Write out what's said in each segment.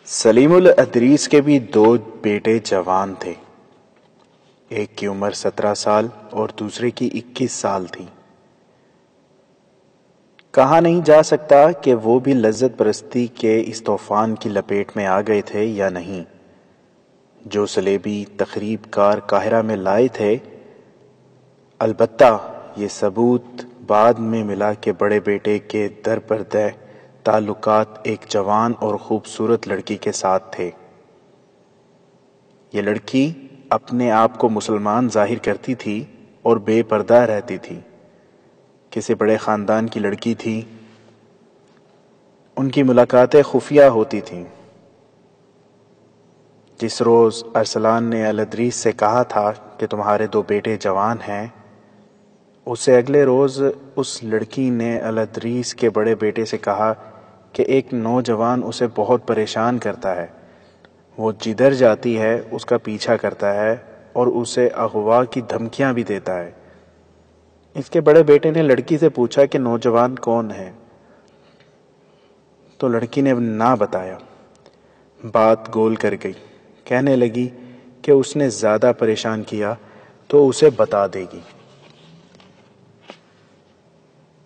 سلیم الادریس کے بھی دو بیٹے جوان تھے۔ ایک کی عمر 17 سال اور دوسرے کی 21 سال تھی۔ کہا نہیں جا سکتا کہ وہ بھی لذت پرستی کے اس طوفان کی لپیٹ میں آ گئے تھے یا نہیں جو صلیبی تخریب کار قاہرہ میں لائے تھے۔ البتہ یہ ثبوت بعد میں ملا کہ بڑے بیٹے کے در پردہ تعلقات ایک جوان اور خوبصورت لڑکی کے ساتھ تھے۔ یہ لڑکی اپنے آپ کو مسلمان ظاہر کرتی تھی اور بے پردہ رہتی تھی۔ کسی بڑے خاندان کی لڑکی تھی۔ ان کی ملاقاتیں خفیہ ہوتی تھیں۔ جس روز ارسلان نے الادریس سے کہا تھا کہ تمہارے دو بیٹے جوان ہیں، اس سے اگلے روز اس لڑکی نے الادریس کے بڑے بیٹے سے کہا کہ ایک نوجوان اسے بہت پریشان کرتا ہے، وہ جدھر جاتی ہے اس کا پیچھا کرتا ہے اور اسے اغوا کی دھمکیاں بھی دیتا ہے۔ اس کے بڑے بیٹے نے لڑکی سے پوچھا کہ نوجوان کون ہے، تو لڑکی نے نہ بتایا۔ بات گول کر گئی، کہنے لگی کہ اس نے زیادہ پریشان کیا تو اسے بتا دے گی۔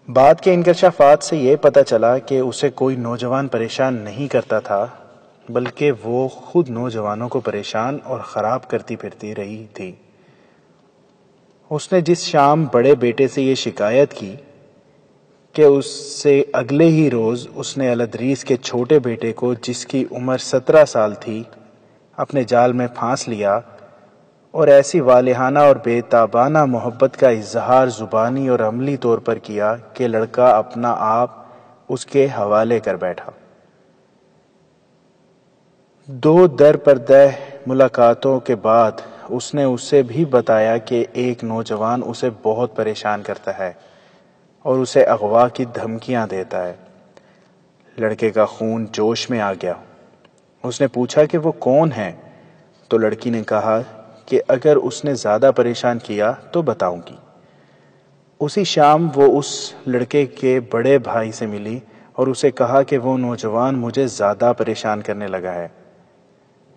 بات کے انکشافات سے یہ پتہ چلا کہ اسے کوئی نوجوان پریشان نہیں کرتا تھا، بلکہ وہ خود نوجوانوں کو پریشان اور خراب کرتی پھرتی رہی تھی۔ اس نے جس شام بڑے بیٹے سے یہ شکایت کی کہ اس سے اگلے ہی روز اس نے الادریس کے چھوٹے بیٹے کو، جس کی عمر 17 سال تھی، اپنے جال میں پھانس لیا اور ایسی والہانہ اور بے تابانہ محبت کا اظہار زبانی اور عملی طور پر کیا کہ لڑکا اپنا آپ اس کے حوالے کر بیٹھا۔ دو در پردہ ملاقاتوں کے بعد اس نے اسے بھی بتایا کہ ایک نوجوان اسے بہت پریشان کرتا ہے اور اسے اغوا کی دھمکیاں دیتا ہے۔ لڑکے کا خون جوش میں آ گیا۔ اس نے پوچھا کہ وہ کون ہے، تو لڑکی نے کہا کہ اگر اس نے زیادہ پریشان کیا تو بتاؤں گی۔ اسی شام وہ اس لڑکے کے بڑے بھائی سے ملی اور اسے کہا کہ وہ نوجوان مجھے زیادہ پریشان کرنے لگا ہے۔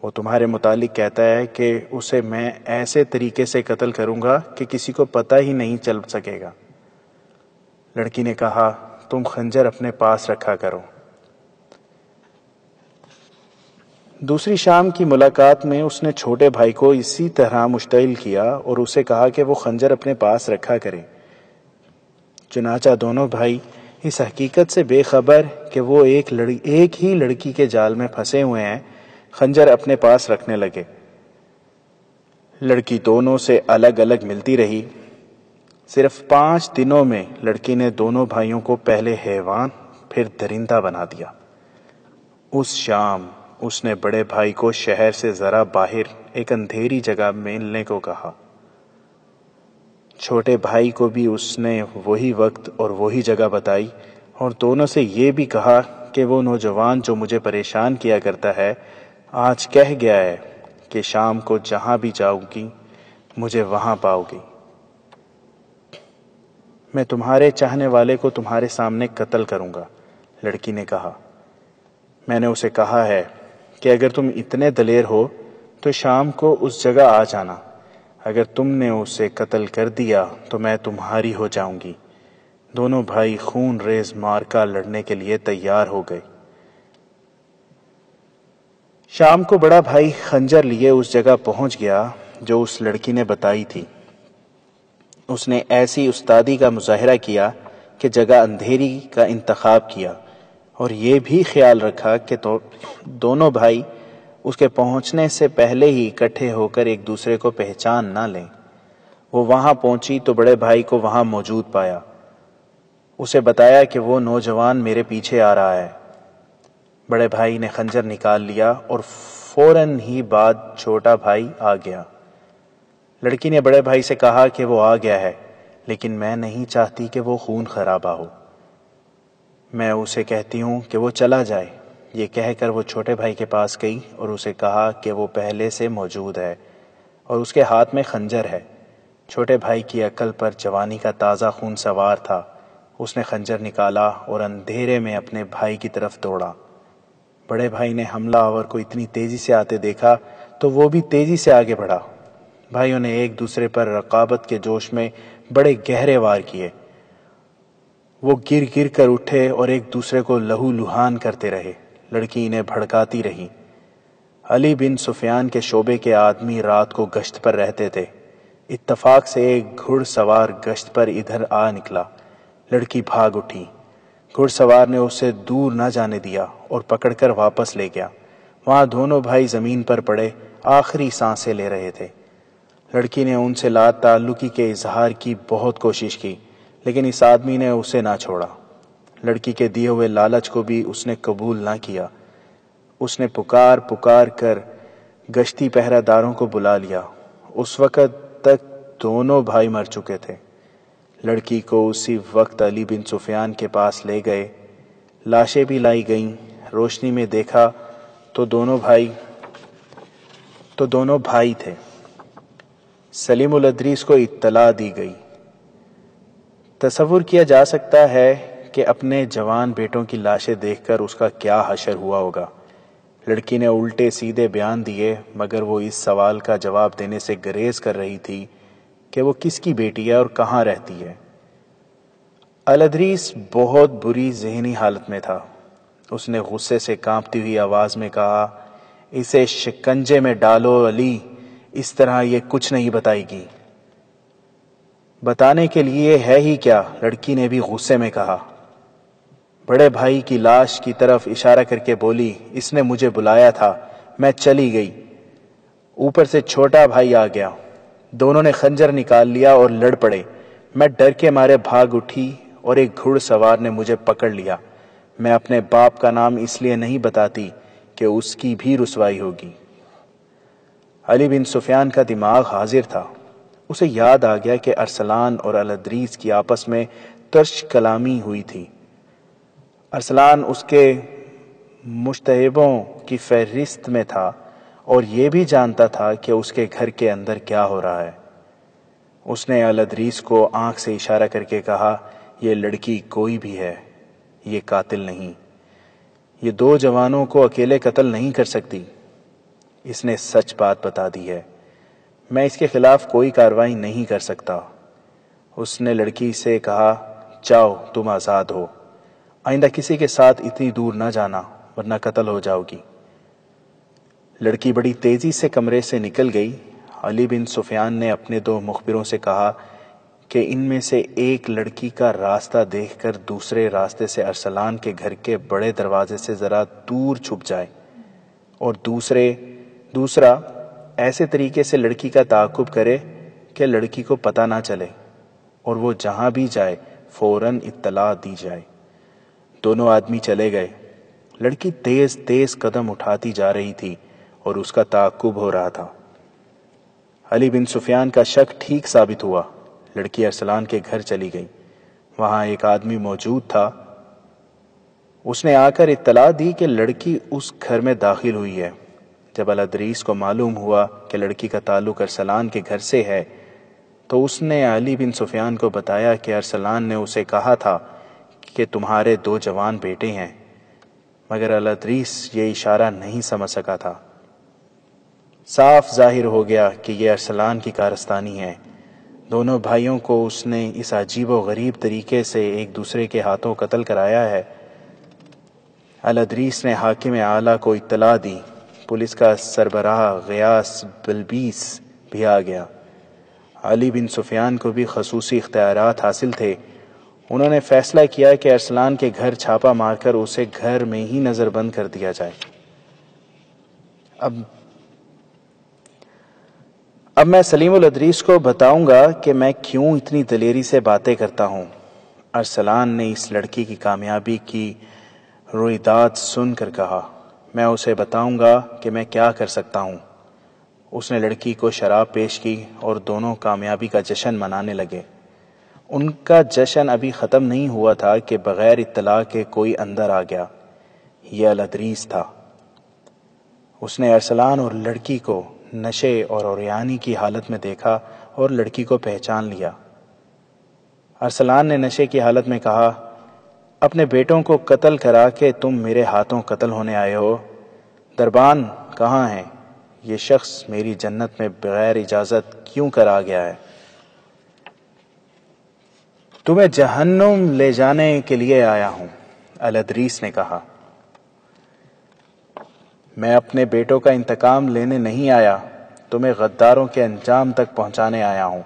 وہ تمہارے متعلق کہتا ہے کہ اسے میں ایسے طریقے سے قتل کروں گا کہ کسی کو پتہ ہی نہیں چل سکے گا۔ لڑکی نے کہا تم خنجر اپنے پاس رکھا کرو۔ دوسری شام کی ملاقات میں اس نے چھوٹے بھائی کو اسی طرح مشتعل کیا اور اسے کہا کہ وہ خنجر اپنے پاس رکھا کرے۔ چنانچہ دونوں بھائی اس حقیقت سے بے خبر کہ وہ ایک ہی لڑکی کے جال میں پھنسے ہوئے ہیں، خنجر اپنے پاس رکھنے لگے۔ لڑکی دونوں سے الگ الگ ملتی رہی۔ صرف 5 دنوں میں لڑکی نے دونوں بھائیوں کو پہلے حیوان پھر درندہ بنا دیا۔ اس شام اس نے بڑے بھائی کو شہر سے ذرا باہر ایک اندھیری جگہ ملنے کو کہا۔ چھوٹے بھائی کو بھی اس نے وہی وقت اور وہی جگہ بتائی اور دونوں سے یہ بھی کہا کہ وہ نوجوان جو مجھے پریشان کیا کرتا ہے آج کہہ گیا ہے کہ شام کو جہاں بھی جاؤں گی مجھے وہاں پاؤ گی۔ میں تمہارے چاہنے والے کو تمہارے سامنے قتل کروں گا، لڑکی نے کہا۔ میں نے اسے کہا ہے کہ اگر تم اتنے دلیر ہو تو شام کو اس جگہ آ جانا، اگر تم نے اسے قتل کر دیا تو میں تمہاری ہو جاؤں گی۔ دونوں بھائی خون ریز معرکہ لڑنے کے لیے تیار ہو گئے۔ شام کو بڑا بھائی خنجر لیے اس جگہ پہنچ گیا جو اس لڑکی نے بتائی تھی۔ اس نے ایسی استادی کا مظاہرہ کیا کہ جگہ اندھیری کا انتخاب کیا اور یہ بھی خیال رکھا کہ دونوں بھائی اس کے پہنچنے سے پہلے ہی اکٹھے ہو کر ایک دوسرے کو پہچان نہ لیں۔ وہ وہاں پہنچی تو بڑے بھائی کو وہاں موجود پایا۔ اسے بتایا کہ وہ نوجوان میرے پیچھے آ رہا ہے۔ بڑے بھائی نے خنجر نکال لیا اور فوراً ہی بعد چھوٹا بھائی آ گیا۔ لڑکی نے بڑے بھائی سے کہا کہ وہ آ گیا ہے، لیکن میں نہیں چاہتی کہ وہ خون خرابہ ہو۔ میں اسے کہتی ہوں کہ وہ چلا جائے۔ یہ کہہ کر وہ چھوٹے بھائی کے پاس گئی اور اسے کہا کہ وہ پہلے سے موجود ہے اور اس کے ہاتھ میں خنجر ہے۔ چھوٹے بھائی کی عقل پر جوانی کا تازہ خون سوار تھا۔ اس نے خنجر نکالا اور اندھیرے میں اپنے بھائی کی طرف دوڑا۔ بڑے بھائی نے حملہ آور کو اتنی تیزی سے آتے دیکھا تو وہ بھی تیزی سے آگے بڑھا۔ بھائیوں نے ایک دوسرے پر رقابت کے جوش میں بڑے گہرے وار کیے۔ وہ گر گر کر اٹھے اور ایک دوسرے کو لہو لہان کرتے رہے۔ لڑکی انہیں بھڑکاتی رہی۔ علی بن سفیان کے شعبے کے آدمی رات کو گشت پر رہتے تھے۔ اتفاق سے ایک گھڑ سوار گشت پر ادھر آ نکلا۔ لڑکی بھاگ اٹھی۔ گھڑ سوار نے اسے دور نہ جانے دیا اور پکڑ کر واپس لے گیا۔ وہاں دونوں بھائی زمین پر پڑے آخری سانسیں لے رہے تھے۔ لڑکی نے ان سے لا تعلقی کے اظہار کی بہت کوشش کی، لیکن اس آدمی نے اسے نہ چھوڑا۔ لڑکی کے دیے ہوئے لالچ کو بھی اس نے قبول نہ کیا۔ اس نے پکار پکار کر گشتی پہرہ داروں کو بلا لیا۔ اس وقت تک دونوں بھائی مر چکے تھے۔ لڑکی کو اسی وقت علی بن سفیان کے پاس لے گئے۔ لاشیں بھی لائی گئیں۔ روشنی میں دیکھا تو دونوں بھائی تھے۔ سلیم الادریس کو اطلاع دی گئی۔ تصور کیا جا سکتا ہے کہ اپنے جوان بیٹوں کی لاشیں دیکھ کر اس کا کیا حشر ہوا ہوگا۔ لڑکی نے الٹے سیدھے بیان دیے، مگر وہ اس سوال کا جواب دینے سے گریز کر رہی تھی کہ وہ کس کی بیٹی ہے اور کہاں رہتی ہے۔ الادریس بہت بری ذہنی حالت میں تھا۔ اس نے غصے سے کانپتی ہوئی آواز میں کہا، اسے شکنجے میں ڈالو علی، اس طرح یہ کچھ نہیں بتائے گی۔ بتانے کے لیے ہے ہی کیا؟ لڑکی نے بھی غصے میں کہا۔ بڑے بھائی کی لاش کی طرف اشارہ کر کے بولی، اس نے مجھے بلایا تھا، میں چلی گئی۔ اوپر سے چھوٹا بھائی آ گیا۔ دونوں نے خنجر نکال لیا اور لڑ پڑے۔ میں ڈر کے مارے بھاگ اٹھی اور ایک گھڑ سوار نے مجھے پکڑ لیا۔ میں اپنے باپ کا نام اس لیے نہیں بتاتی کہ اس کی بھی رسوائی ہوگی۔ علی بن سفیان کا دماغ حاضر تھا۔ اسے یاد آ گیا کہ ارسلان اور الادریس کی آپس میں ترش کلامی ہوئی تھی۔ ارسلان اس کے مشتہبوں کی فہرست میں تھا اور یہ بھی جانتا تھا کہ اس کے گھر کے اندر کیا ہو رہا ہے۔ اس نے الادریس کو آنکھ سے اشارہ کر کے کہا، یہ لڑکی کوئی بھی ہے، یہ قاتل نہیں۔ یہ دو جوانوں کو اکیلے قتل نہیں کر سکتی۔ اس نے سچ بات بتا دی ہے۔ میں اس کے خلاف کوئی کارروائی نہیں کر سکتا۔ اس نے لڑکی سے کہا، جاؤ تم آزاد ہو، آئندہ کسی کے ساتھ اتنی دور نہ جانا ورنہ قتل ہو جاؤ گی۔ لڑکی بڑی تیزی سے کمرے سے نکل گئی۔ علی بن سفیان نے اپنے دو مخبروں سے کہا کہ ان میں سے ایک لڑکی کا راستہ دیکھ کر دوسرے راستے سے ارسلان کے گھر کے بڑے دروازے سے ذرا دور چھپ جائے، اور دوسرا ایسے طریقے سے لڑکی کا تعاقب کرے کہ لڑکی کو پتہ نہ چلے، اور وہ جہاں بھی جائے فوراً اطلاع دی جائے۔ دونوں آدمی چلے گئے۔ لڑکی تیز تیز قدم اٹھاتی جا رہی تھی اور اس کا تعاقب ہو رہا تھا۔ علی بن سفیان کا شک ٹھیک ثابت ہوا۔ لڑکی ارسلان کے گھر چلی گئی۔ وہاں ایک آدمی موجود تھا۔ اس نے آ کر اطلاع دی کہ لڑکی اس گھر میں داخل ہوئی ہے۔ جب الادریس کو معلوم ہوا کہ لڑکی کا تعلق ارسلان کے گھر سے ہے تو اس نے علی بن سفیان کو بتایا کہ ارسلان نے اسے کہا تھا کہ تمہارے دو جوان بیٹے ہیں، مگر الادریس یہ اشارہ نہیں سمجھ سکا تھا۔ صاف ظاہر ہو گیا کہ یہ ارسلان کی کارستانی ہے۔ دونوں بھائیوں کو اس نے اس عجیب و غریب طریقے سے ایک دوسرے کے ہاتھوں قتل کرایا ہے۔ الادریس نے حاکم اعلیٰ کو اطلاع دی۔ پولیس کا سربراہ غیاث بلبیس بھی آ گیا۔ علی بن سفیان کو بھی خصوصی اختیارات حاصل تھے۔ انہوں نے فیصلہ کیا کہ ارسلان کے گھر چھاپا مار کر اسے گھر میں ہی نظر بند کر دیا جائے۔ اب میں سلیم الادریس کو بتاؤں گا کہ میں کیوں اتنی دلیری سے باتیں کرتا ہوں۔ ارسلان نے اس لڑکی کی کامیابی کی رویداد سن کر کہا، میں اسے بتاؤں گا کہ میں کیا کر سکتا ہوں۔ اس نے لڑکی کو شراب پیش کی اور دونوں کامیابی کا جشن منانے لگے۔ ان کا جشن ابھی ختم نہیں ہوا تھا کہ بغیر اطلاع کے کوئی اندر آ گیا۔ یہ الادریس تھا۔ اس نے ارسلان اور لڑکی کو نشے اور عریانی کی حالت میں دیکھا اور لڑکی کو پہچان لیا۔ ارسلان نے نشے کی حالت میں کہا، اپنے بیٹوں کو قتل کرا کے تم میرے ہاتھوں قتل ہونے آئے ہو۔ دربان کہاں ہے؟ یہ شخص میری جنت میں بغیر اجازت کیوں کر آ گیا ہے؟ تمہیں جہنم لے جانے کے لیے آیا ہوں، الادریس نے کہا۔ میں اپنے بیٹوں کا انتقام لینے نہیں آیا، تمہیں غداروں کے انجام تک پہنچانے آیا ہوں۔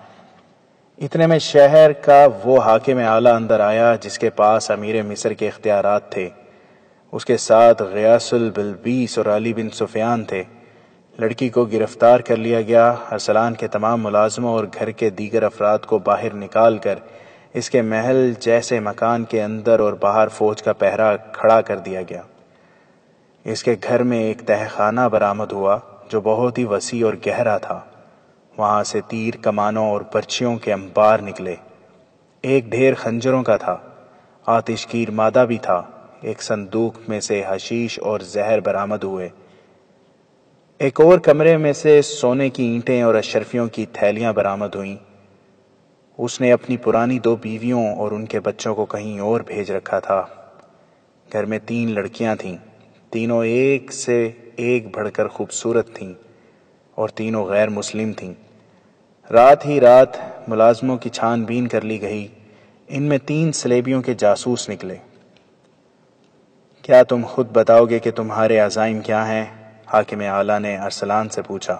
اتنے میں شہر کا وہ حاکم اعلیٰ اندر آیا جس کے پاس امیر مصر کے اختیارات تھے۔ اس کے ساتھ غیاث البلبیس اور علی بن سفیان تھے۔ لڑکی کو گرفتار کر لیا گیا۔ ارسلان کے تمام ملازموں اور گھر کے دیگر افراد کو باہر نکال کر اس کے محل جیسے مکان کے اندر اور باہر فوج کا پہرا کھڑا کر دیا گیا۔ اس کے گھر میں ایک تہہ خانہ برآمد ہوا جو بہت ہی وسیع اور گہرا تھا۔ وہاں سے تیر، کمانوں اور برچھیوں کے انبار نکلے۔ ایک ڈھیر خنجروں کا تھا، آتش گیر مادہ بھی تھا۔ ایک صندوق میں سے حشیش اور زہر برآمد ہوئے۔ ایک اور کمرے میں سے سونے کی اینٹیں اور اشرفیوں کی تھیلیاں برآمد ہوئیں۔ اس نے اپنی پرانی 2 بیویوں اور ان کے بچوں کو کہیں اور بھیج رکھا تھا۔ گھر میں 3 لڑکیاں تھیں، تینوں ایک سے ایک بڑھ کر خوبصورت تھیں اور تینوں غیر مسلم تھیں۔ رات ہی رات ملازموں کی چھان بین کر لی گئی۔ ان میں 3 صلیبیوں کے جاسوس نکلے۔ کیا تم خود بتاؤ گے کہ تمہارے عزائم کیا ہیں؟ حاکم اعلیٰ نے ارسلان سے پوچھا۔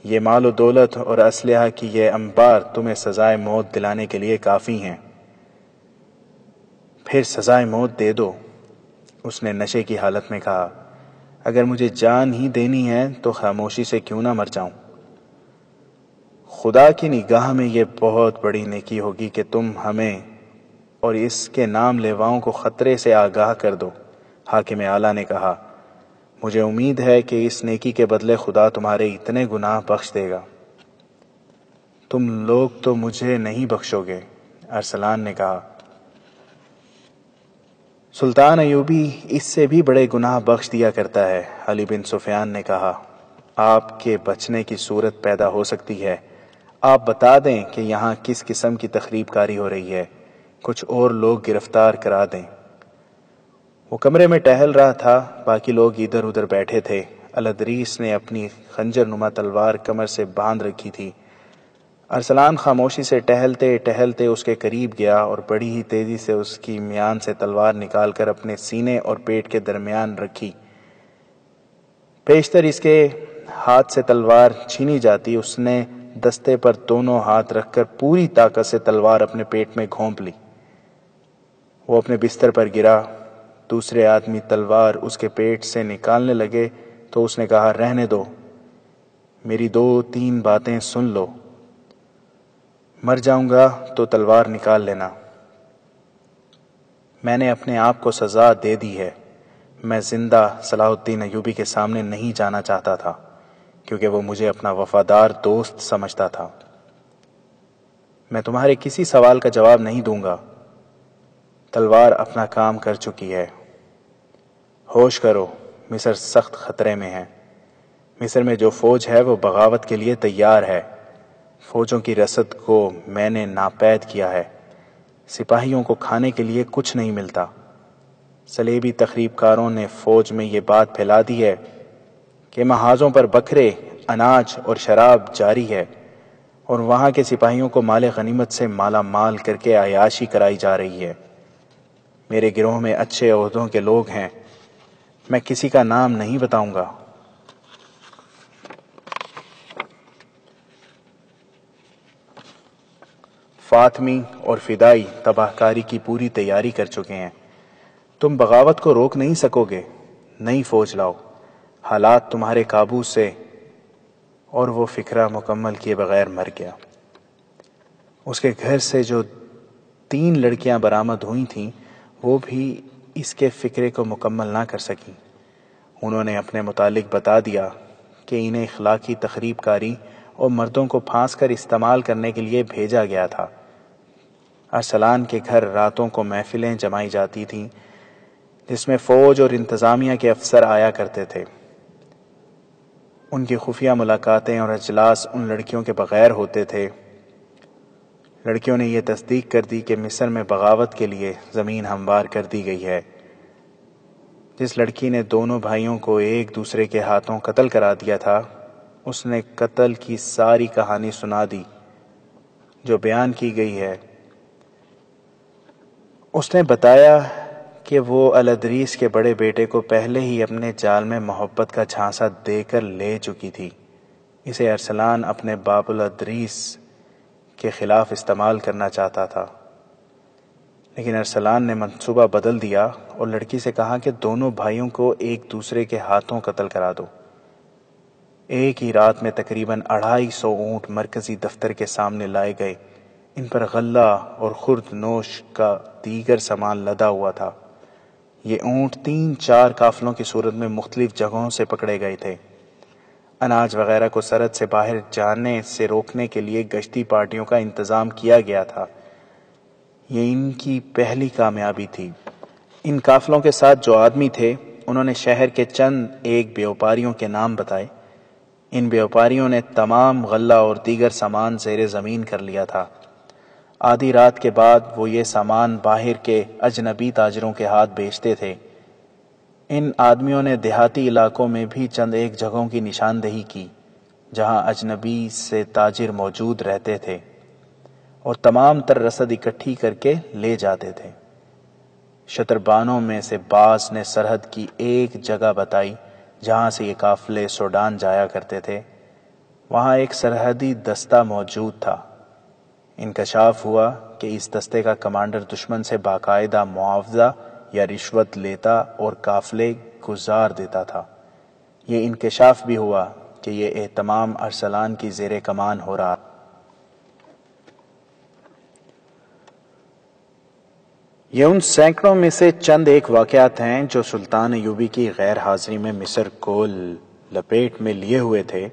یہ مال و دولت اور اسلحہ کی یہ انبار تمہیں سزائے موت دلانے کے لیے کافی ہیں۔ پھر سزائے موت دے دو، اس نے نشے کی حالت میں کہا۔ اگر مجھے جان ہی دینی ہے تو خاموشی سے کیوں نہ مر جاؤں۔ خدا کی نگاہ میں یہ بہت بڑی نیکی ہوگی کہ تم ہمیں اور اس کے نام لیواؤں کو خطرے سے آگاہ کر دو، حاکم اعلیٰ نے کہا۔ مجھے امید ہے کہ اس نیکی کے بدلے خدا تمہارے اتنے گناہ بخش دے گا۔ تم لوگ تو مجھے نہیں بخشو گے، ارسلان نے کہا۔ سلطان ایوبی اس سے بھی بڑے گناہ بخش دیا کرتا ہے، علی بن سفیان نے کہا۔ آپ کے بچنے کی صورت پیدا ہو سکتی ہے۔ آپ بتا دیں کہ یہاں کس قسم کی تخریب کاری ہو رہی ہے، کچھ اور لوگ گرفتار کرا دیں۔ وہ کمرے میں ٹہل رہا تھا، باقی لوگ ادھر ادھر بیٹھے تھے۔ الادریس نے اپنی خنجر نما تلوار کمر سے باندھ رکھی تھی۔ ارسلان خاموشی سے ٹہلتے ٹہلتے اس کے قریب گیا اور بڑی ہی تیزی سے اس کی میان سے تلوار نکال کر اپنے سینے اور پیٹ کے درمیان رکھی۔ پیشتر اس کے ہاتھ سے تلوار چھینی جاتی، اس نے دستے پر دونوں ہاتھ رکھ کر پوری طاقت سے تلوار اپنے پیٹ میں گھونپ لی۔ وہ اپنے بستر پر گرا۔ دوسرے آدمی تلوار اس کے پیٹ سے نکالنے لگے تو اس نے کہا، رہنے دو، میری 2-3 باتیں سن لو۔ مر جاؤں گا تو تلوار نکال لینا۔ میں نے اپنے آپ کو سزا دے دی ہے۔ میں زندہ صلاح الدین ایوبی کے سامنے نہیں جانا چاہتا تھا کیونکہ وہ مجھے اپنا وفادار دوست سمجھتا تھا۔ میں تمہارے کسی سوال کا جواب نہیں دوں گا۔ تلوار اپنا کام کر چکی ہے۔ ہوش کرو، مصر سخت خطرے میں ہے۔ مصر میں جو فوج ہے وہ بغاوت کے لیے تیار ہے۔ فوجوں کی رسد کو میں نے ناپید کیا ہے۔ سپاہیوں کو کھانے کے لیے کچھ نہیں ملتا۔ صلیبی تخریب کاروں نے فوج میں یہ بات پھیلا دی ہے کہ محاذوں پر بکرے، اناج اور شراب جاری ہے اور وہاں کے سپاہیوں کو مال غنیمت سے مالا مال کر کے عیاشی کرائی جا رہی ہے۔ میرے گروہ میں اچھے عہدوں کے لوگ ہیں، میں کسی کا نام نہیں بتاؤں گا۔ فاطمی اور فدائی تباہ کاری کی پوری تیاری کر چکے ہیں۔ تم بغاوت کو روک نہیں سکو گے۔ نئی فوج لاؤ، حالات تمہارے قابو سے۔ اور وہ فکرہ مکمل کیے بغیر مر گیا۔ اس کے گھر سے جو 3 لڑکیاں برآمد ہوئی تھیں وہ بھی اس کے فکرے کو مکمل نہ کر سکیں۔ انہوں نے اپنے متعلق بتا دیا کہ انہیں اخلاقی تخریب کاری اور مردوں کو پھانس کر استعمال کرنے کے لیے بھیجا گیا تھا۔ ارسلان کے گھر راتوں کو محفلیں جمائی جاتی تھیں جس میں فوج اور انتظامیہ کے افسر آیا کرتے تھے۔ ان کی خفیہ ملاقاتیں اور اجلاس ان لڑکیوں کے بغیر ہوتے تھے۔ لڑکیوں نے یہ تصدیق کر دی کہ مصر میں بغاوت کے لیے زمین ہموار کر دی گئی ہے۔ جس لڑکی نے دونوں بھائیوں کو ایک دوسرے کے ہاتھوں قتل کرا دیا تھا، اس نے قتل کی ساری کہانی سنا دی جو بیان کی گئی ہے۔ اس نے بتایا کہ وہ الادریس کے بڑے بیٹے کو پہلے ہی اپنے جال میں محبت کا جھانسا دے کر لے چکی تھی۔ اسے ارسلان اپنے باب الادریس کے خلاف استعمال کرنا چاہتا تھا، لیکن ارسلان نے منصوبہ بدل دیا اور لڑکی سے کہا کہ دونوں بھائیوں کو ایک دوسرے کے ہاتھوں قتل کرا دو۔ ایک ہی رات میں تقریباً 250 اونٹ مرکزی دفتر کے سامنے لائے گئے۔ ان پر غلہ اور خرد نوش کا دیگر سامان لدا ہوا تھا۔ یہ اونٹ 3-4 قافلوں کی صورت میں مختلف جگہوں سے پکڑے گئے تھے۔ اناج وغیرہ کو سرحد سے باہر جانے سے روکنے کے لیے گشتی پارٹیوں کا انتظام کیا گیا تھا۔ یہ ان کی پہلی کامیابی تھی۔ ان قافلوں کے ساتھ جو آدمی تھے، انہوں نے شہر کے چند ایک بیوپاریوں کے نام بتائے۔ ان بیوپاریوں نے تمام غلہ اور دیگر سامان زیر زمین کر لیا تھا۔ آدھی رات کے بعد وہ یہ سامان باہر کے اجنبی تاجروں کے ہاتھ بیچتے تھے۔ ان آدمیوں نے دیہاتی علاقوں میں بھی چند ایک جگہوں کی نشاندہی کی جہاں اجنبی سے تاجر موجود رہتے تھے اور تمام تر رسد اکٹھی کر کے لے جاتے تھے۔ شتربانوں میں سے بعض نے سرحد کی ایک جگہ بتائی جہاں سے یہ قافلے سوڈان جایا کرتے تھے۔ وہاں ایک سرحدی دستہ موجود تھا۔ انکشاف ہوا کہ اس دستے کا کمانڈر دشمن سے باقاعدہ معاوضہ یا رشوت لیتا اور قافلے گزار دیتا تھا۔ یہ انکشاف بھی ہوا کہ یہ اہتمام ارسلان کی زیر کمان ہو رہا۔ یہ ان سینکڑوں میں سے چند ایک واقعات ہیں جو سلطان ایوبی کی غیر حاضری میں مصر کو لپیٹ میں لیے ہوئے تھے۔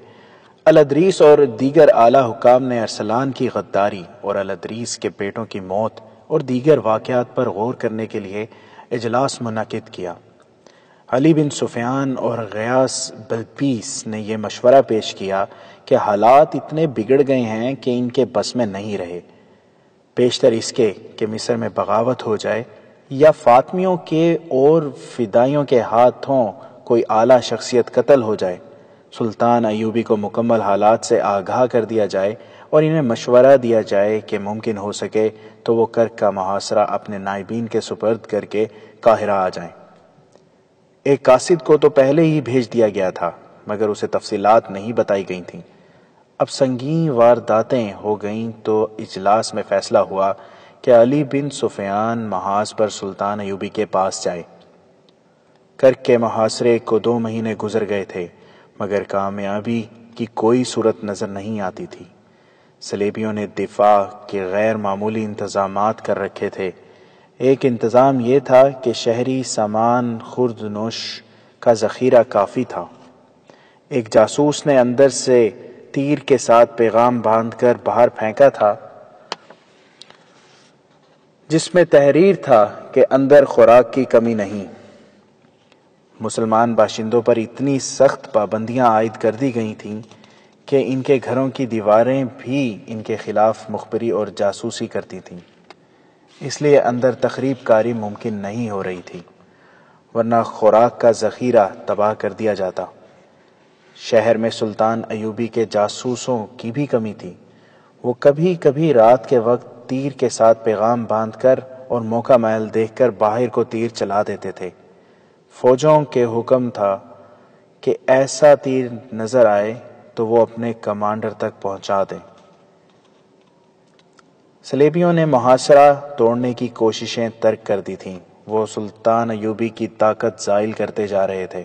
الادریس اور دیگر اعلیٰ حکام نے ارسلان کی غداری اور الادریس کے بیٹوں کی موت اور دیگر واقعات پر غور کرنے کے لیے اجلاس منعقد کیا۔ علی بن سفیان اور غیاث بلبیس نے یہ مشورہ پیش کیا کہ حالات اتنے بگڑ گئے ہیں کہ ان کے بس میں نہیں رہے۔ بیشتر اس کے کہ مصر میں بغاوت ہو جائے یا فاطمیوں کے اور فدائیوں کے ہاتھوں کوئی اعلیٰ شخصیت قتل ہو جائے۔ سلطان ایوبی کو مکمل حالات سے آگاہ کر دیا جائے اور انہیں مشورہ دیا جائے کہ ممکن ہو سکے تو وہ کرک کا محاصرہ اپنے نائبین کے سپرد کر کے قاہرہ آ جائیں۔ ایک قاصد کو تو پہلے ہی بھیج دیا گیا تھا مگر اسے تفصیلات نہیں بتائی گئی تھیں۔ اب سنگین وارداتیں ہو گئیں تو اجلاس میں فیصلہ ہوا کہ علی بن سفیان محاذ پر سلطان ایوبی کے پاس جائے۔ کرک کے محاصرے کو 2 مہینے گزر گئے تھے مگر کامیابی کی کوئی صورت نظر نہیں آتی تھی۔ صلیبیوں نے دفاع کے غیر معمولی انتظامات کر رکھے تھے۔ ایک انتظام یہ تھا کہ شہری سامان خرد نوش کا ذخیرہ کافی تھا۔ ایک جاسوس نے اندر سے تیر کے ساتھ پیغام باندھ کر باہر پھینکا تھا جس میں تحریر تھا کہ اندر خوراک کی کمی نہیں۔ مسلمان باشندوں پر اتنی سخت پابندیاں عائد کر دی گئی تھیں کہ ان کے گھروں کی دیواریں بھی ان کے خلاف مخبری اور جاسوسی کرتی تھیں، اس لیے اندر تخریب کاری ممکن نہیں ہو رہی تھی، ورنہ خوراک کا ذخیرہ تباہ کر دیا جاتا۔ شہر میں سلطان ایوبی کے جاسوسوں کی بھی کمی تھی۔ وہ کبھی کبھی رات کے وقت تیر کے ساتھ پیغام باندھ کر اور موقع محل دیکھ کر باہر کو تیر چلا دیتے تھے۔ فوجوں کے حکم تھا کہ ایسا تیر نظر آئے تو وہ اپنے کمانڈر تک پہنچا دیں۔ صلیبیوں نے محاصرہ توڑنے کی کوششیں ترک کر دی تھیں۔ وہ سلطان ایوبی کی طاقت زائل کرتے جا رہے تھے۔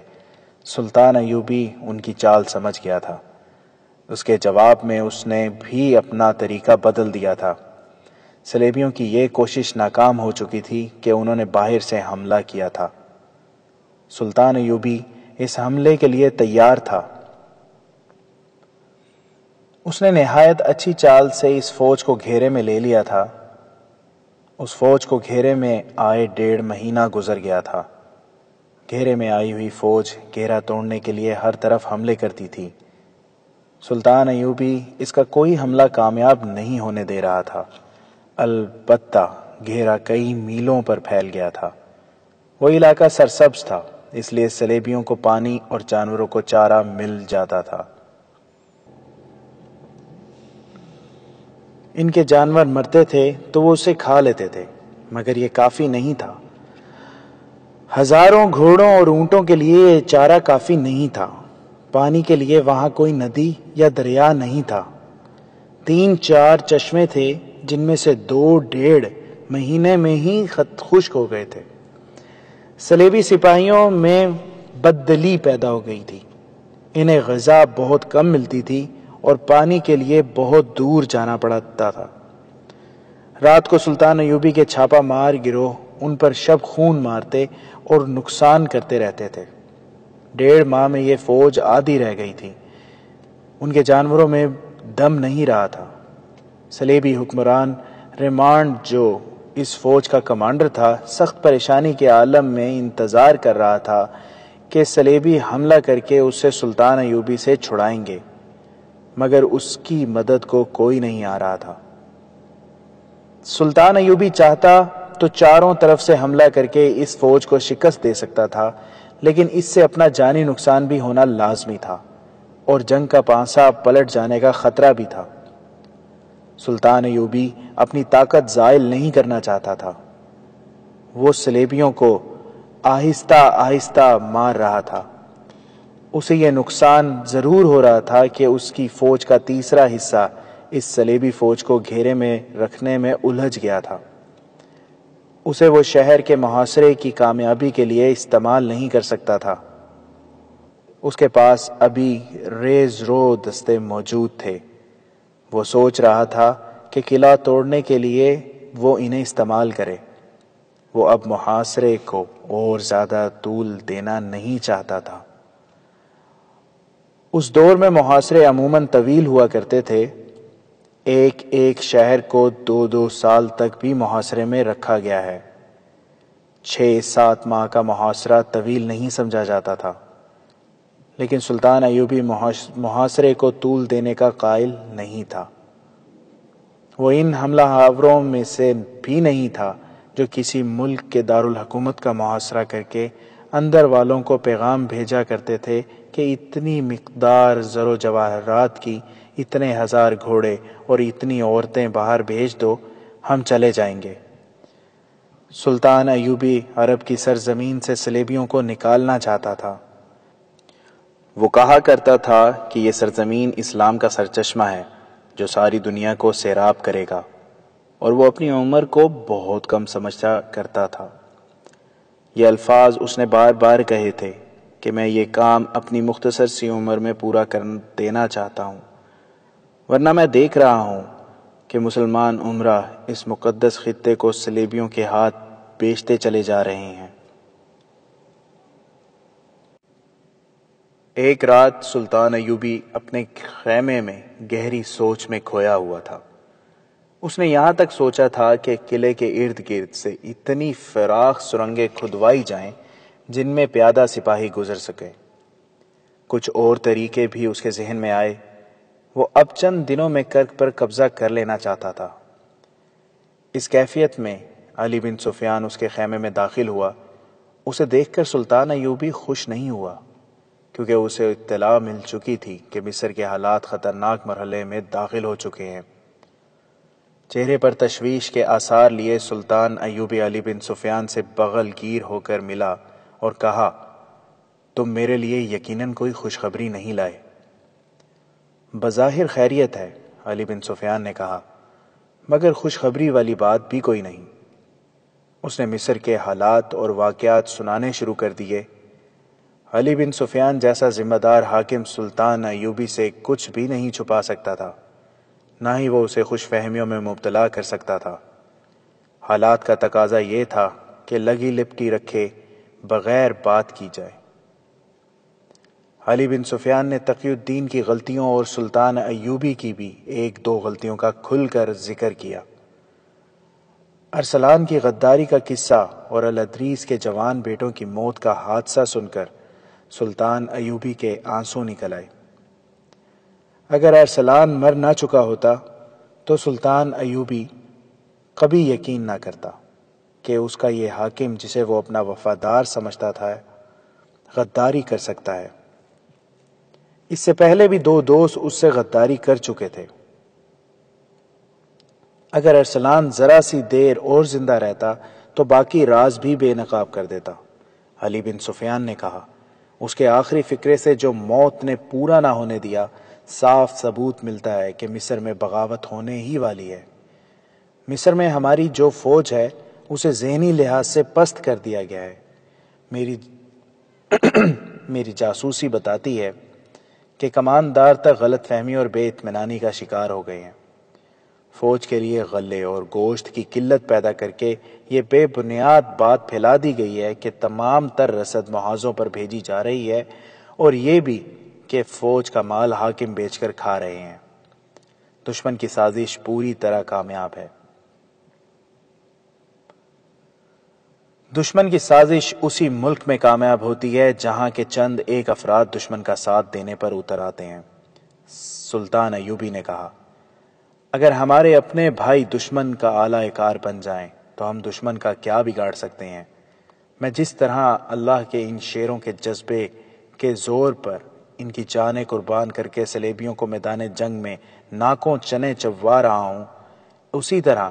سلطان ایوبی ان کی چال سمجھ گیا تھا۔ اس کے جواب میں اس نے بھی اپنا طریقہ بدل دیا تھا۔ صلیبیوں کی یہ کوشش ناکام ہو چکی تھی کہ انہوں نے باہر سے حملہ کیا تھا۔ سلطان ایوبی اس حملے کے لیے تیار تھا۔ اس نے نہایت اچھی چال سے اس فوج کو گھیرے میں لے لیا تھا۔ اس فوج کو گھیرے میں آئے 1.5 مہینہ گزر گیا تھا۔ گھیرے میں آئی ہوئی فوج گھیرا توڑنے کے لیے ہر طرف حملے کرتی تھی۔ سلطان ایوبی اس کا کوئی حملہ کامیاب نہیں ہونے دے رہا تھا۔ البتہ گھیرا کئی میلوں پر پھیل گیا تھا۔ وہ علاقہ سرسبز تھا، اس لیے سلیبیوں کو پانی اور جانوروں کو چارہ مل جاتا تھا۔ ان کے جانور مرتے تھے تو وہ اسے کھا لیتے تھے، مگر یہ کافی نہیں تھا۔ ہزاروں گھوڑوں اور اونٹوں کے لیے یہ چارہ کافی نہیں تھا۔ پانی کے لیے وہاں کوئی ندی یا دریا نہیں تھا۔ 3-4 چشمے تھے، جن میں سے 2-1.5 مہینے میں ہی خشک ہو گئے تھے۔ صلیبی سپاہیوں میں بددلی پیدا ہو گئی تھی۔ انہیں غذا بہت کم ملتی تھی اور پانی کے لیے بہت دور جانا پڑتا تھا۔ رات کو سلطان ایوبی کے چھاپا مار گروہ ان پر شب خون مارتے اور نقصان کرتے رہتے تھے۔ 1.5 ماہ میں یہ فوج آدھی رہ گئی تھی۔ ان کے جانوروں میں دم نہیں رہا تھا۔ صلیبی حکمران ریمانڈ، جو اس فوج کا کمانڈر تھا، سخت پریشانی کے عالم میں انتظار کر رہا تھا کہ صلیبی حملہ کر کے اسے سلطان ایوبی سے چھڑائیں گے، مگر اس کی مدد کو کوئی نہیں آ رہا تھا۔ سلطان ایوبی چاہتا تو چاروں طرف سے حملہ کر کے اس فوج کو شکست دے سکتا تھا، لیکن اس سے اپنا جانی نقصان بھی ہونا لازمی تھا اور جنگ کا پانسا پلٹ جانے کا خطرہ بھی تھا۔ سلطان ایوبی اپنی طاقت زائل نہیں کرنا چاہتا تھا۔ وہ صلیبیوں کو آہستہ آہستہ مار رہا تھا۔ اسے یہ نقصان ضرور ہو رہا تھا کہ اس کی فوج کا تیسرا حصہ اس صلیبی فوج کو گھیرے میں رکھنے میں الجھ گیا تھا۔ اسے وہ شہر کے محاصرے کی کامیابی کے لیے استعمال نہیں کر سکتا تھا۔ اس کے پاس ابھی ریز رو دستے موجود تھے۔ وہ سوچ رہا تھا کہ قلعہ توڑنے کے لیے وہ انہیں استعمال کرے۔ وہ اب محاصرے کو اور زیادہ طول دینا نہیں چاہتا تھا۔ اس دور میں محاصرے عموماً طویل ہوا کرتے تھے۔ ایک شہر کو 2 سال تک بھی محاصرے میں رکھا گیا ہے۔ 6-7 ماہ کا محاصرہ طویل نہیں سمجھا جاتا تھا، لیکن سلطان ایوبی محاصرے کو طول دینے کا قائل نہیں تھا۔ وہ ان حملہ آوروں میں سے بھی نہیں تھا جو کسی ملک کے دارالحکومت کا محاصرہ کر کے اندر والوں کو پیغام بھیجا کرتے تھے کہ اتنی مقدار زر و جواہرات کی، اتنے 1000 گھوڑے اور اتنی عورتیں باہر بھیج دو، ہم چلے جائیں گے۔ سلطان ایوبی عرب کی سرزمین سے صلیبیوں کو نکالنا چاہتا تھا۔ وہ کہا کرتا تھا کہ یہ سرزمین اسلام کا سرچشمہ ہے جو ساری دنیا کو سیراب کرے گا، اور وہ اپنی عمر کو بہت کم سمجھتا کرتا تھا۔ یہ الفاظ اس نے بار بار کہے تھے کہ میں یہ کام اپنی مختصر سی عمر میں پورا کر دینا چاہتا ہوں، ورنہ میں دیکھ رہا ہوں کہ مسلمان عمرہ اس مقدس خطے کو صلیبیوں کے ہاتھ بیچتے چلے جا رہے ہیں۔ ایک رات سلطان ایوبی اپنے خیمے میں گہری سوچ میں کھویا ہوا تھا۔ اس نے یہاں تک سوچا تھا کہ قلعے کے ارد گرد سے اتنی فراخ سرنگیں کھدوائی جائیں جن میں پیادہ سپاہی گزر سکے۔ کچھ اور طریقے بھی اس کے ذہن میں آئے۔ وہ اب چند دنوں میں کرک پر قبضہ کر لینا چاہتا تھا۔ اس کیفیت میں علی بن سفیان اس کے خیمے میں داخل ہوا۔ اسے دیکھ کر سلطان ایوبی خوش نہیں ہوا، کیونکہ اسے اطلاع مل چکی تھی کہ مصر کے حالات خطرناک مرحلے میں داخل ہو چکے ہیں۔ چہرے پر تشویش کے آثار لیے سلطان ایوبی علی بن سفیان سے بغل گیر ہو کر ملا اور کہا، تم میرے لیے یقیناً کوئی خوشخبری نہیں لائے۔ بظاہر خیریت ہے، علی بن سفیان نے کہا، مگر خوشخبری والی بات بھی کوئی نہیں۔ اس نے مصر کے حالات اور واقعات سنانے شروع کر دیے۔ علی بن سفیان جیسا ذمہ دار حاکم سلطان ایوبی سے کچھ بھی نہیں چھپا سکتا تھا، نہ ہی وہ اسے خوش فہمیوں میں مبتلا کر سکتا تھا۔ حالات کا تقاضا یہ تھا کہ لگی لپٹی رکھے بغیر بات کی جائے۔ علی بن سفیان نے تقی الدین کی غلطیوں اور سلطان ایوبی کی بھی 1-2 غلطیوں کا کھل کر ذکر کیا۔ ارسلان کی غداری کا قصہ اور الادریس کے جوان بیٹوں کی موت کا حادثہ سن کر سلطان ایوبی کے آنسو نکل آئے۔ اگر ارسلان مر نہ چکا ہوتا تو سلطان ایوبی کبھی یقین نہ کرتا کہ اس کا یہ حاکم جسے وہ اپنا وفادار سمجھتا تھا غداری کر سکتا ہے۔ اس سے پہلے بھی 2 دوست اس سے غداری کر چکے تھے۔ اگر ارسلان ذرا سی دیر اور زندہ رہتا تو باقی راز بھی بے نقاب کر دیتا۔ علی بن سفیان نے کہا، اس کے آخری فکرے سے جو موت نے پورا نہ ہونے دیا، صاف ثبوت ملتا ہے کہ مصر میں بغاوت ہونے ہی والی ہے۔ مصر میں ہماری جو فوج ہے اسے ذہنی لحاظ سے پست کر دیا گیا ہے۔ میری جاسوسی بتاتی ہے کہ کماندار تک غلط فہمی اور بے اطمینانی کا شکار ہو گئے ہیں۔ فوج کے لیے غلے اور گوشت کی قلت پیدا کر کے یہ بے بنیاد بات پھیلا دی گئی ہے کہ تمام تر رسد محاذوں پر بھیجی جا رہی ہے، اور یہ بھی کہ فوج کا مال حاکم بیچ کر کھا رہے ہیں۔ دشمن کی سازش پوری طرح کامیاب ہے۔ دشمن کی سازش اسی ملک میں کامیاب ہوتی ہے جہاں کے چند ایک افراد دشمن کا ساتھ دینے پر اتر آتے ہیں۔ سلطان ایوبی نے کہا، اگر ہمارے اپنے بھائی دشمن کا اعلی کار بن جائیں تو ہم دشمن کا کیا بگاڑ سکتے ہیں؟ میں جس طرح اللہ کے ان شیروں کے جذبے کے زور پر ان کی جانیں قربان کر کے صلیبیوں کو میدان جنگ میں ناکوں چنے چبوا رہا ہوں، اسی طرح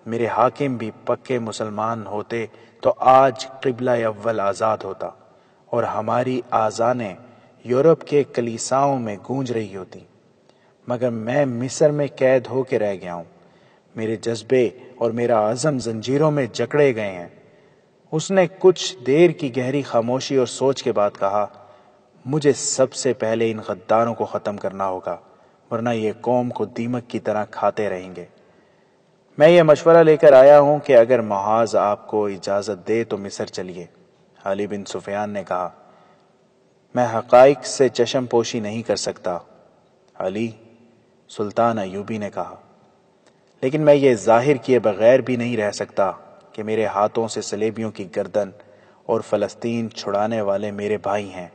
میرے حاکم بھی پکے مسلمان ہوتے تو آج قبلہ اول آزاد ہوتا اور ہماری آذانیں یورپ کے کلیساؤں میں گونج رہی ہوتی، مگر میں مصر میں قید ہو کے رہ گیا ہوں۔ میرے جذبے اور میرا عزم زنجیروں میں جکڑے گئے ہیں۔ اس نے کچھ دیر کی گہری خاموشی اور سوچ کے بعد کہا، مجھے سب سے پہلے ان غداروں کو ختم کرنا ہوگا، ورنہ یہ قوم کو دیمک کی طرح کھاتے رہیں گے۔ میں یہ مشورہ لے کر آیا ہوں کہ اگر محاذ آپ کو اجازت دے تو مصر چلیے۔ علی بن سفیان نے کہا، میں حقائق سے چشم پوشی نہیں کر سکتا علی۔ سلطان ایوبی نے کہا، لیکن میں یہ ظاہر کیے بغیر بھی نہیں رہ سکتا کہ میرے ہاتھوں سے صلیبیوں کی گردن اور فلسطین چھڑانے والے میرے بھائی ہیں۔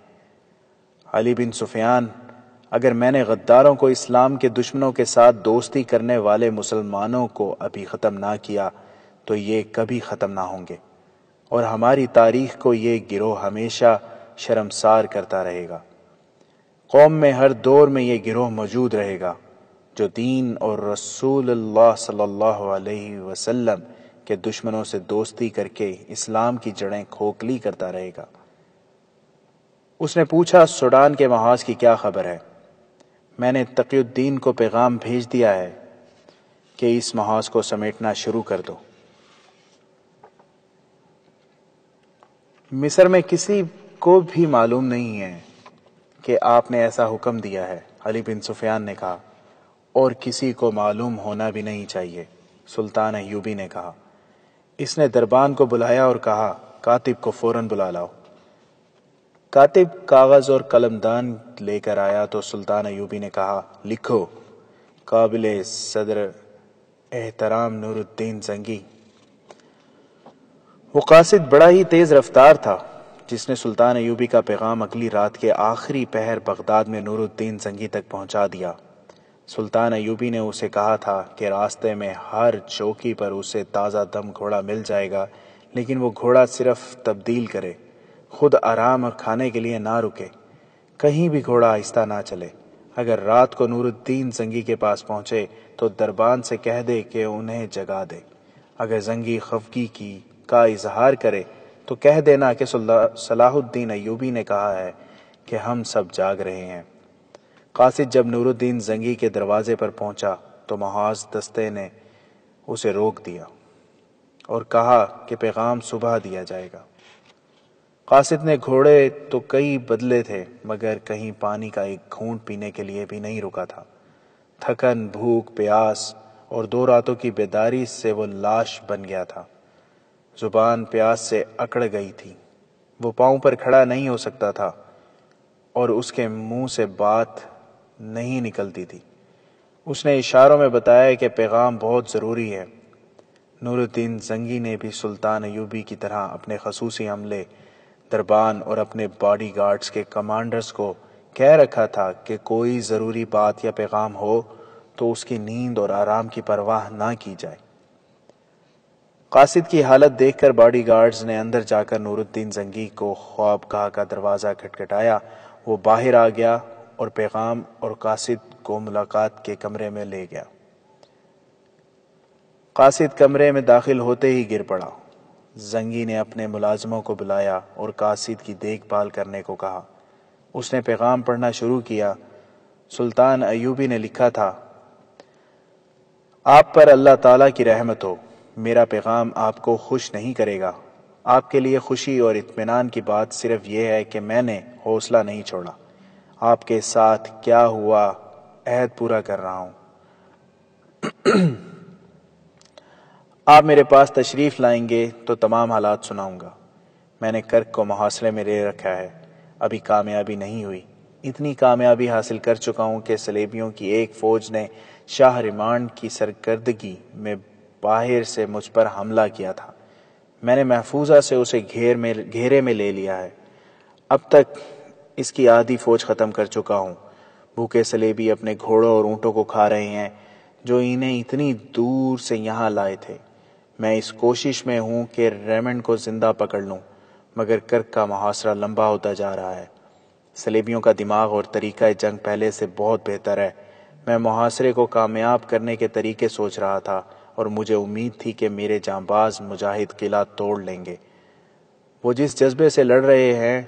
علی بن سفیان، اگر میں نے غداروں کو اسلام کے دشمنوں کے ساتھ دوستی کرنے والے مسلمانوں کو ابھی ختم نہ کیا تو یہ کبھی ختم نہ ہوں گے، اور ہماری تاریخ کو یہ گروہ ہمیشہ شرمسار کرتا رہے گا۔ قوم میں ہر دور میں یہ گروہ موجود رہے گا جو دین اور رسول اللہ صلی اللہ علیہ وسلم کے دشمنوں سے دوستی کر کے اسلام کی جڑیں کھوکھلی کرتا رہے گا۔ اس نے پوچھا، سوڈان کے محاذ کی کیا خبر ہے؟ میں نے تقی الدین کو پیغام بھیج دیا ہے کہ اس محاذ کو سمیٹنا شروع کر دو۔ مصر میں کسی کو بھی معلوم نہیں ہے کہ آپ نے ایسا حکم دیا ہے، علی بن سفیان نے کہا، اور کسی کو معلوم ہونا بھی نہیں چاہیے۔ سلطان ایوبی نے کہا، اس نے دربان کو بلایا اور کہا، کاتب کو فوراً بلا لاؤ۔ کاتب کاغذ اور قلمدان لے کر آیا تو سلطان ایوبی نے کہا، لکھو، قابل صدر احترام نور الدین زنگی۔ وہ قاصد بڑا ہی تیز رفتار تھا جس نے سلطان ایوبی کا پیغام اگلی رات کے آخری پہر بغداد میں نور الدین زنگی تک پہنچا دیا۔ سلطان ایوبی نے اسے کہا تھا کہ راستے میں ہر چوکی پر اسے تازہ دم گھوڑا مل جائے گا، لیکن وہ گھوڑا صرف تبدیل کرے، خود آرام اور کھانے کے لیے نہ رکے، کہیں بھی گھوڑا آہستہ نہ چلے۔ اگر رات کو نور الدین زنگی کے پاس پہنچے تو دربان سے کہہ دے کہ انہیں جگا دے۔ اگر زنگی خفگی کا اظہار کرے تو کہہ دینا کہ صلاح الدین ایوبی نے کہا ہے کہ ہم سب جاگ رہے ہیں۔ قاصد جب نور الدین زنگی کے دروازے پر پہنچا تو محاذ دستے نے اسے روک دیا اور کہا کہ پیغام صبح دیا جائے گا۔ قاصد نے گھوڑے تو کئی بدلے تھے مگر کہیں پانی کا ایک گھونٹ پینے کے لیے بھی نہیں رکا تھا۔ تھکن، بھوک، پیاس اور 2 راتوں کی بیداری سے وہ لاش بن گیا تھا۔ زبان پیاس سے اکڑ گئی تھی، وہ پاؤں پر کھڑا نہیں ہو سکتا تھا اور اس کے منہ سے بات نہیں نکلتی تھی۔ اس نے اشاروں میں بتایا کہ پیغام بہت ضروری ہے۔ نور الدین زنگی نے بھی سلطان ایوبی کی طرح اپنے خصوصی عملے، دربان اور اپنے باڈی گارڈز کے کمانڈرز کو کہہ رکھا تھا کہ کوئی ضروری بات یا پیغام ہو تو اس کی نیند اور آرام کی پرواہ نہ کی جائے۔ قاصد کی حالت دیکھ کر باڈی گارڈز نے اندر جا کر نور الدین زنگی کو خوابگاہ کا دروازہ کھٹکھٹایا۔ وہ باہر آ گیا اور پیغام اور قاصد کو ملاقات کے کمرے میں لے گیا۔ قاصد کمرے میں داخل ہوتے ہی گر پڑا۔ زنگی نے اپنے ملازموں کو بلایا اور قاصد کی دیکھ بھال کرنے کو کہا۔ اس نے پیغام پڑھنا شروع کیا۔ سلطان ایوبی نے لکھا تھا: آپ پر اللہ تعالیٰ کی رحمت ہو۔ میرا پیغام آپ کو خوش نہیں کرے گا۔ آپ کے لیے خوشی اور اطمینان کی بات صرف یہ ہے کہ میں نے حوصلہ نہیں چھوڑا۔ آپ کے ساتھ کیا ہوا عہد پورا کر رہا ہوں۔ آپ میرے پاس تشریف لائیں گے تو تمام حالات سناؤں گا۔ میں نے کرک کو محاصرے میں لے رکھا ہے، ابھی کامیابی نہیں ہوئی۔ اتنی کامیابی حاصل کر چکا ہوں کہ صلیبیوں کی ایک فوج نے شاہ ریمانڈ کی سرکردگی میں باہر سے مجھ پر حملہ کیا تھا۔ میں نے محفوظہ سے اسے گھیرے میں لے لیا ہے۔ اب تک اس کی آدھی فوج ختم کر چکا ہوں۔ بھوکے صلیبی اپنے گھوڑوں اور اونٹوں کو کھا رہے ہیں جو انہیں اتنی دور سے یہاں لائے تھے۔ میں اس کوشش میں ہوں کہ ریمنڈ کو زندہ پکڑ لوں، مگر کرک کا محاصرہ لمبا ہوتا جا رہا ہے۔ صلیبیوں کا دماغ اور طریقہ جنگ پہلے سے بہت بہتر ہے۔ میں محاصرے کو کامیاب کرنے کے طریقے سوچ رہا تھا اور مجھے امید تھی کہ میرے جانباز مجاہد قلعہ توڑ لیں گے۔ وہ جس جذبے سے لڑ رہے ہیں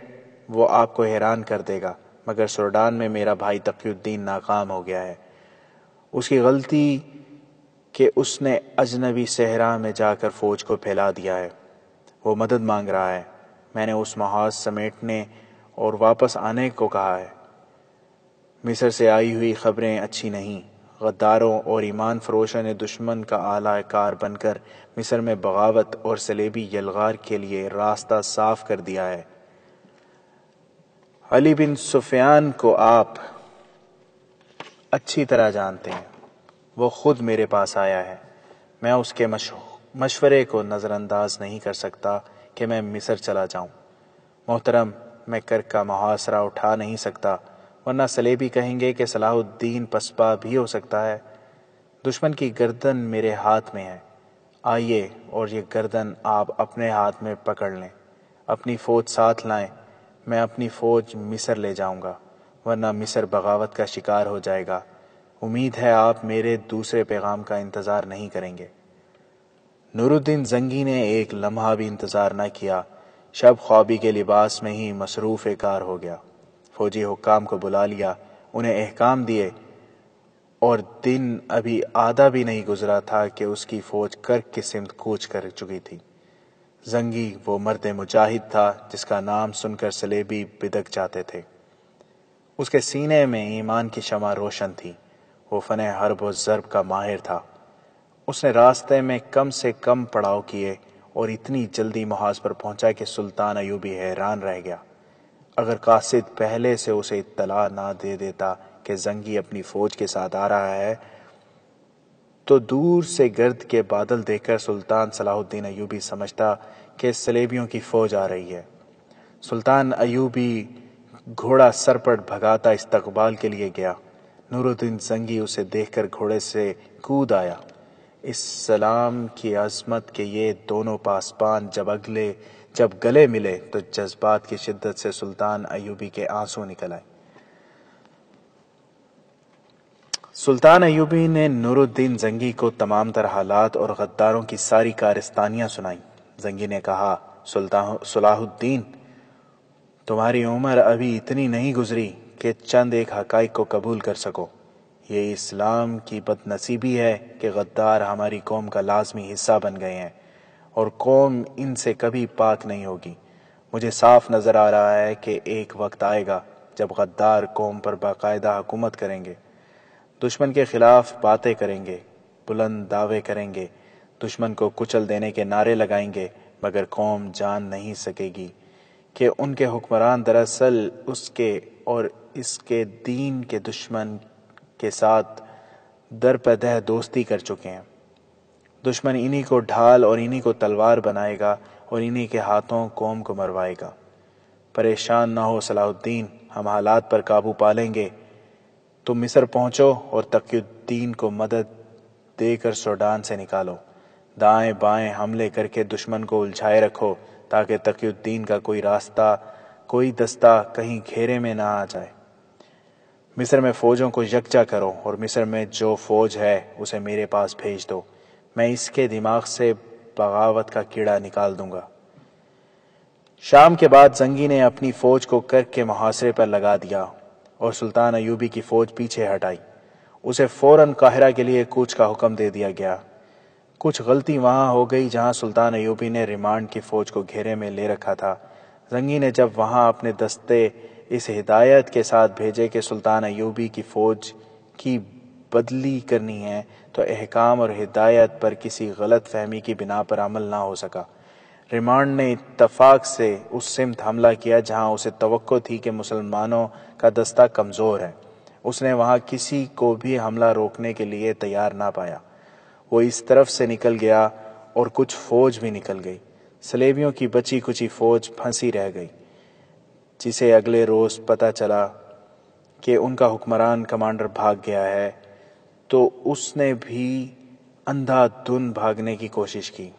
وہ آپ کو حیران کر دے گا، مگر سوڈان میں میرا بھائی تقی الدین ناکام ہو گیا ہے۔ اس کی غلطی کہ اس نے اجنبی صحرا میں جا کر فوج کو پھیلا دیا ہے۔ وہ مدد مانگ رہا ہے۔ میں نے اس محاذ سمیٹنے اور واپس آنے کو کہا ہے۔ مصر سے آئی ہوئی خبریں اچھی نہیں۔ غداروں اور ایمان فروشوں نے دشمن کا اعلی کار بن کر مصر میں بغاوت اور صلیبی یلغار کے لیے راستہ صاف کر دیا ہے۔ علی بن سفیان کو آپ اچھی طرح جانتے ہیں۔ وہ خود میرے پاس آیا ہے۔ میں اس کے مشورے کو نظر انداز نہیں کر سکتا کہ میں مصر چلا جاؤں۔ محترم، میں کرک کا محاصرہ اٹھا نہیں سکتا، ورنہ صلیبی کہیں گے کہ صلاح الدین پسپا بھی ہو سکتا ہے۔ دشمن کی گردن میرے ہاتھ میں ہے۔ آئیے اور یہ گردن آپ اپنے ہاتھ میں پکڑ لیں۔ اپنی فوج ساتھ لائیں۔ میں اپنی فوج مصر لے جاؤں گا، ورنہ مصر بغاوت کا شکار ہو جائے گا۔ امید ہے آپ میرے دوسرے پیغام کا انتظار نہیں کریں گے۔ نور الدین زنگی نے ایک لمحہ بھی انتظار نہ کیا۔ شب خوابی کے لباس میں ہی مصروف کار ہو گیا۔ فوجی حکام کو بلا لیا، انہیں احکام دیے، اور دن ابھی آدھا بھی نہیں گزرا تھا کہ اس کی فوج کرک کی سمت کوچ کر چکی تھی۔ زنگی وہ مرد مجاہد تھا جس کا نام سن کر صلیبی بدک جاتے تھے۔ اس کے سینے میں ایمان کی شمع روشن تھی۔ وہ فن حرب و ضرب کا ماہر تھا۔ اس نے راستے میں کم سے کم پڑاؤ کیے اور اتنی جلدی محاذ پر پہنچا کہ سلطان ایوبی حیران رہ گیا۔ اگر قاصد پہلے سے اسے اطلاع نہ دے دیتا کہ زنگی اپنی فوج کے ساتھ آ رہا ہے تو دور سے گرد کے بادل دیکھ کر سلطان صلاح الدین ایوبی سمجھتا کہ صلیبیوں کی فوج آ رہی ہے۔ سلطان ایوبی گھوڑا سرپٹ بھگاتا استقبال کے لیے گیا۔ نور الدین زنگی اسے دیکھ کر گھوڑے سے کود آیا۔ اس سلام کی عظمت کہ یہ دونوں پاسبان جب گلے ملے تو جذبات کی شدت سے سلطان ایوبی کے آنسو نکل آئے۔ سلطان ایوبی نے نور الدین زنگی کو تمام تر حالات اور غداروں کی ساری کارستانیاں سنائیں۔ زنگی نے کہا: صلاح الدین، تمہاری عمر ابھی اتنی نہیں گزری کہ چند ایک حقائق کو قبول کر سکو۔ یہ اسلام کی بد نصیبی ہے کہ غدار ہماری قوم کا لازمی حصہ بن گئے ہیں اور قوم ان سے کبھی پاک نہیں ہوگی۔ مجھے صاف نظر آ رہا ہے کہ ایک وقت آئے گا جب غدار قوم پر باقاعدہ حکومت کریں گے، دشمن کے خلاف باتیں کریں گے، بلند دعوے کریں گے، دشمن کو کچل دینے کے نعرے لگائیں گے، مگر قوم جان نہیں سکے گی کہ ان کے حکمران دراصل اس کے اور اس کے دین کے دشمن کے ساتھ درپدہ دوستی کر چکے ہیں۔ دشمن انہی کو ڈھال اور انہی کو تلوار بنائے گا اور انہی کے ہاتھوں قوم کو مروائے گا۔ پریشان نہ ہو صلاح الدین، ہم حالات پر قابو پا لیں گے۔ تم مصر پہنچو اور تقی الدین کو مدد دے کر سوڈان سے نکالو۔ دائیں بائیں حملے کر کے دشمن کو الجھائے رکھو تاکہ تقی الدین کا کوئی دستہ کہیں گھیرے میں نہ آ جائے۔ مصر میں فوجوں کو یکجا کرو اور مصر میں جو فوج ہے اسے میرے پاس بھیج دو، میں اس کے دماغ سے بغاوت کا کیڑا نکال دوں گا۔ شام کے بعد زنگی نے اپنی فوج کو کرک کے محاصرے پر لگا دیا اور سلطان ایوبی کی فوج پیچھے ہٹائی۔ اسے فوراً قاہرہ کے لیے کوچ کا حکم دے دیا گیا۔ کچھ غلطی وہاں ہو گئی جہاں سلطان ایوبی نے ریمانڈ کی فوج کو گھیرے میں لے رکھا تھا۔ زنگی نے جب وہاں اپنے دستے اس ہدایت کے ساتھ بھیجے کہ سلطان ایوبی کی فوج کی بدلی کرنی ہے تو احکام اور ہدایت پر کسی غلط فہمی کی بنا پر عمل نہ ہو سکا۔ ریمانڈ نے اتفاق سے اس سمت حملہ کیا جہاں اسے توقع تھی کہ مسلمانوں کا دستہ کمزور ہے۔ اس نے وہاں کسی کو بھی حملہ روکنے کے لیے تیار نہ پایا۔ وہ اس طرف سے نکل گیا اور کچھ فوج بھی نکل گئی۔ صلیبیوں کی بچی کچی فوج پھنسی رہ گئی، جسے اگلے روز پتہ چلا کہ ان کا حکمران کمانڈر بھاگ گیا ہے تو اس نے بھی اندھا دھند بھاگنے کی کوشش کی۔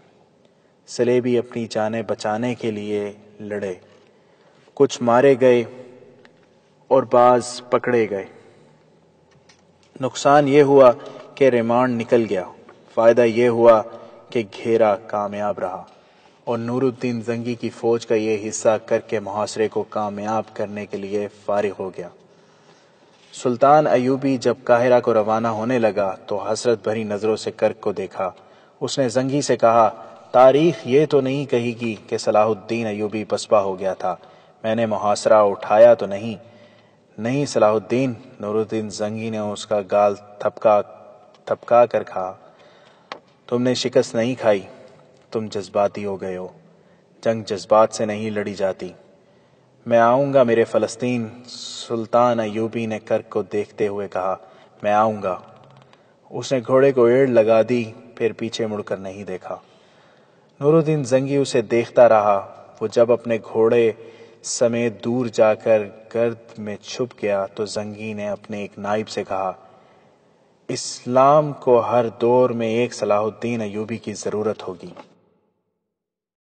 صلیبی اپنی جانیں بچانے کے لیے لڑے، کچھ مارے گئے اور بعض پکڑے گئے۔ نقصان یہ ہوا کہ ریمانڈ نکل گیا، فائدہ یہ ہوا کہ گھیرا کامیاب رہا اور نور الدین زنگی کی فوج کا یہ حصہ کر کے محاصرے کو کامیاب کرنے کے لیے فارغ ہو گیا۔ سلطان ایوبی جب قاہرہ کو روانہ ہونے لگا تو حسرت بھری نظروں سے کرک کو دیکھا۔ اس نے زنگی سے کہا، تاریخ یہ تو نہیں کہے گی کہ صلاح الدین ایوبی پسپا ہو گیا تھا، میں نے محاصرہ اٹھایا تو نہیں؟ نہیں صلاح الدین، نور الدین زنگی نے اس کا گال تھپکا کر کہا، تم نے شکست نہیں کھائی، تم جذباتی ہو گئے ہو۔ جنگ جذبات سے نہیں لڑی جاتی۔ میں آؤں گا میرے فلسطین، سلطان ایوبی نے کرک کو دیکھتے ہوئے کہا، میں آؤں گا۔ اس نے گھوڑے کو ایڑ لگا دی، پھر پیچھے مڑ کر نہیں دیکھا۔ نور الدین زنگی اسے دیکھتا رہا۔ وہ جب اپنے گھوڑے سمیت دور جا کر گرد میں چھپ گیا تو زنگی نے اپنے ایک نائب سے کہا، اسلام کو ہر دور میں ایک صلاح الدین ایوبی کی ضرورت ہوگی۔